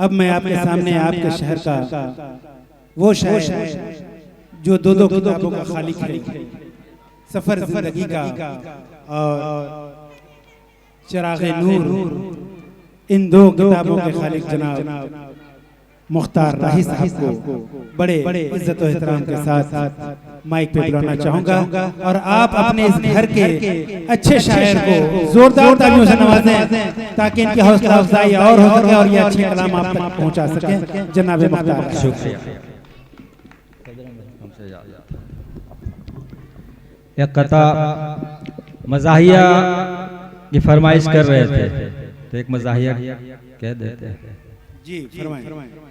अब मैं आपके सामने आपके शहर का वो शायर जो दो किताबों का खालिक है, सफर जिंदगी का और चिरागे नूर, इन दो किताबों के खालिक जनाब मुख्तार राही साहब को बड़े इज्जत और एहतराम के साथ माइक पे बुलाना चाहूंगा और आप अपने इस घर के अच्छे शायर को जोरदार तालियों से नवाजें ताकि इनकी हौसला अफजाई और हो सके और ये अच्छे कलाम आप तक पहुंचा सके। जनाब मुख्तार, शुक्रिया। एक कता मज़ाहिया की फरमाइश कर रहे थे तो एक मज़ाहिया कह देते हैं। जी फरमाएं।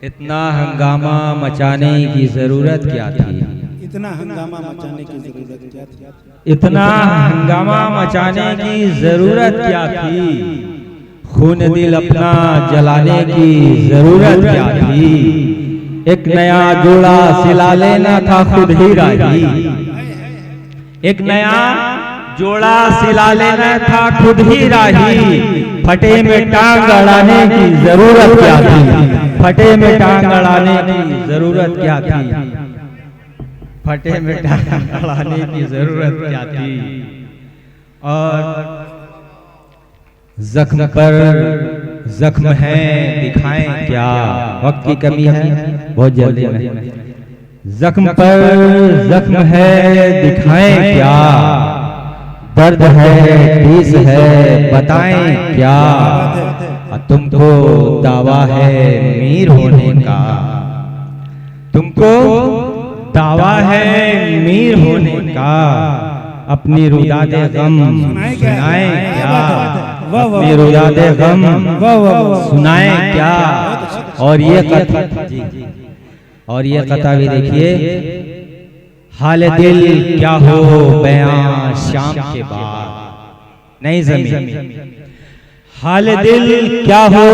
इतना हंगामा मचाने की जरूरत क्या थी? इतना हंगामा मचाने की जरूरत क्या थी? इतना हंगामा मचाने की जरूरत क्या थी? खून दिल अपना जलाने की जरूरत क्या थी? एक नया जोड़ा सिला लेना था खुद ही राही। एक नया जोड़ा सिला लेना था खुद ही राही। फटे में टांग अड़ाने की जरूरत क्या थी? फटे में टांग अड़ाने की जरूरत क्या थी? फटे में टांग अड़ाने की जरूरत क्या थी? और जख्म पर जख्म है दिखाएं क्या? वक्त की कमी है, बहुत जल्दी में। जख्म पर जख्म है दिखाएं क्या? दर्द है ठेस है बताएं क्या? तुमको दावा है मीर होने का। तुमको दावा है मीर होने का। अपनी रुदादे गम सुनाएं क्या? अपनी रुदादे गम सुनाएं क्या? और ये कथा भी देखिए। हाल दिल क्या हो बयां शाम के बाद। नई ज़मीन। हाल दिल क्या हो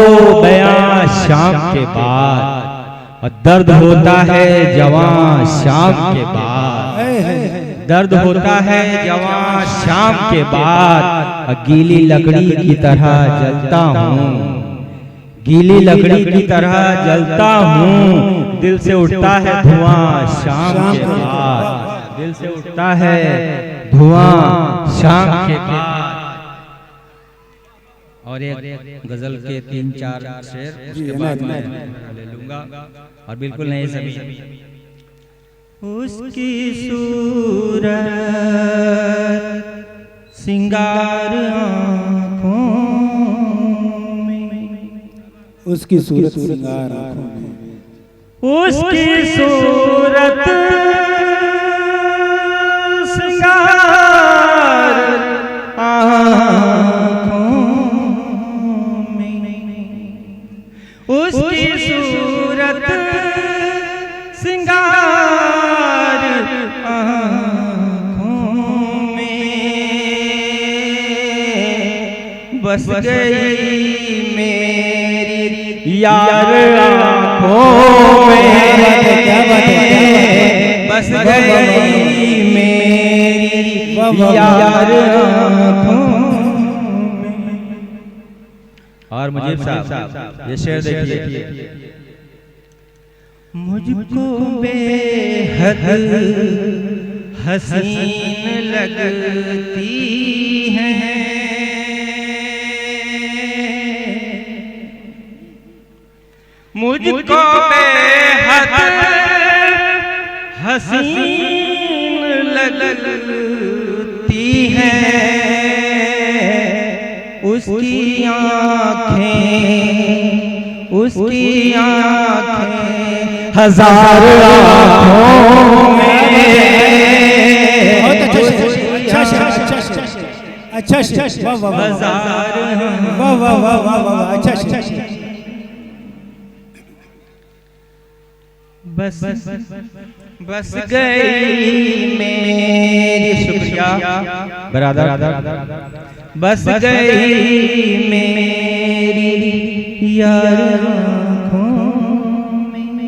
बयां शाम के बाद। और दर्द होता है जवां शाम के बाद। दर्द होता है जवां शाम के बाद। गीली लकड़ी की तरह जलता हूँ। गीली लकड़ी की तरह जलता हूँ। दिल से उठता है धुआं शाम के बाद। दिल से उठता है धुआं शाम के बाद। और एक गजल के 3-4 शेर उसके बाद मैं ले लूंगा और बिल्कुल नई ज़मीन। उसकी सूरत सिंगार आँखों में। उसकी सूरत सिंगार आँखों में। उसकी सूरत सिंगार आँखों में। उसकी सूरत सिंगार आँखों में। बस गई मेरी यार आँखों में। बस गई मेरी यार आँखों में। और मुझे साहब ये शेर देखिए। मुझको बेहद हसीन लगती है। मुझको बेहद हसीन लगती है। उसकी आँखें, उसकी आँखें हजार आँखों में। अच्छा वाह वाह वाह वाह वाह अच्छा। बस बस गई मेरी शुक्रिया बरादर। बस गई मेरी यार आँखों में।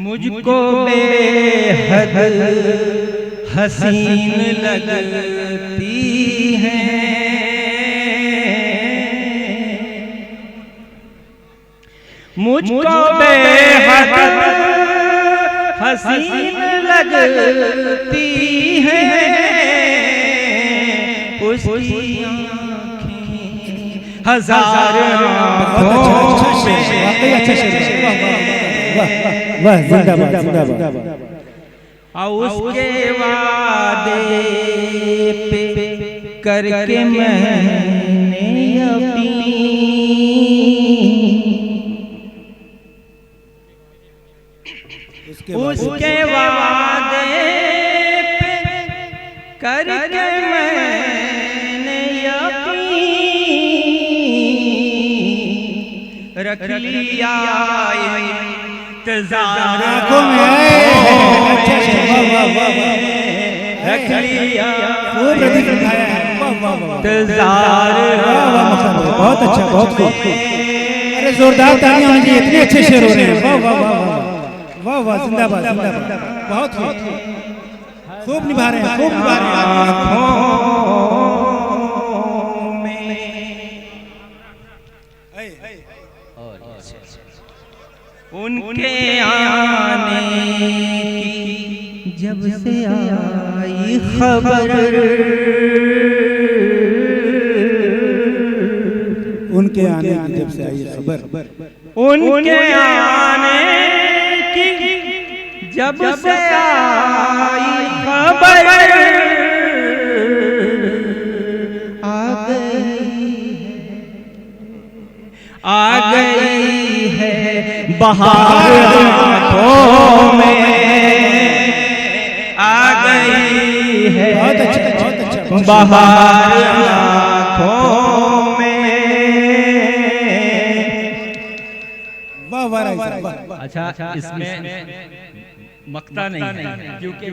मुझको बेहद हसीन लगती है। मुझको बेहद हसीन लगती है उसकी आँखें हजार बहुत अच्छा शेर, वाकई अच्छा शेर। वाह जिंदाबाद जिंदाबाद। उसके वादे पे करके मैंने उसके वादे पे करके मैंने यकीन रख लिया इंतजार आंखों में अच्छा शेर, वाह वाह वाह। रख लिया वो प्रदीप दिखाया है, वाह वाह वाह। इंतजार वाह वाह मखन भाई, बहुत अच्छा बहुत खूब। अरे जोरदार तालियां होनी चाहिए, इतने अच्छे शेर हो रहे हैं। वाह वाह वाह वाह वाह, जिंदाबाद जिंदाबाद। बहुत खूब निभा रहे हैं, खूब निभा रहे हैं। उनके आने की जब से आई खबर उनके आने की जब से आई खबर उनके आने की जब से आई खबर आ गई है बहार आँखों में आ गई है बहुत अच्छा बहार आँखों में। वाह वाह वाह। अच्छा इसमें मक्ता नहीं है क्योंकि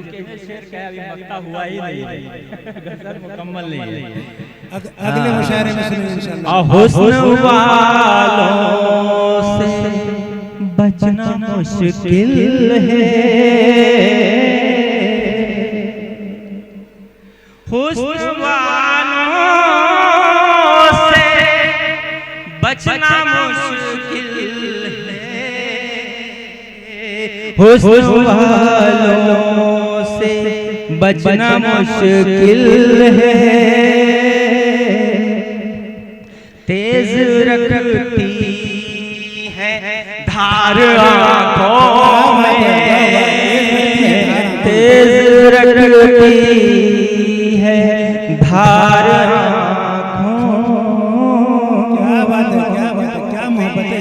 शेर का अभी मक्ता हुआ ही नहीं है, गज़ल मुकम्मल नहीं है। अगले मुशायरे में सुनेंगे इंशाअल्लाह। हुस्न वालों से बचना मुश्किल है हुस्न वालों से बचना मुश्किल हुस्न वालों से बचना मुश्किल है तेज रखती है धार आँखों में तेज रखती है धार आँखों। क्या बात है, क्या बात है, क्या मोहब्बत है।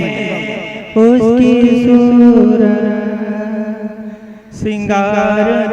उसकी सूरत सिंगार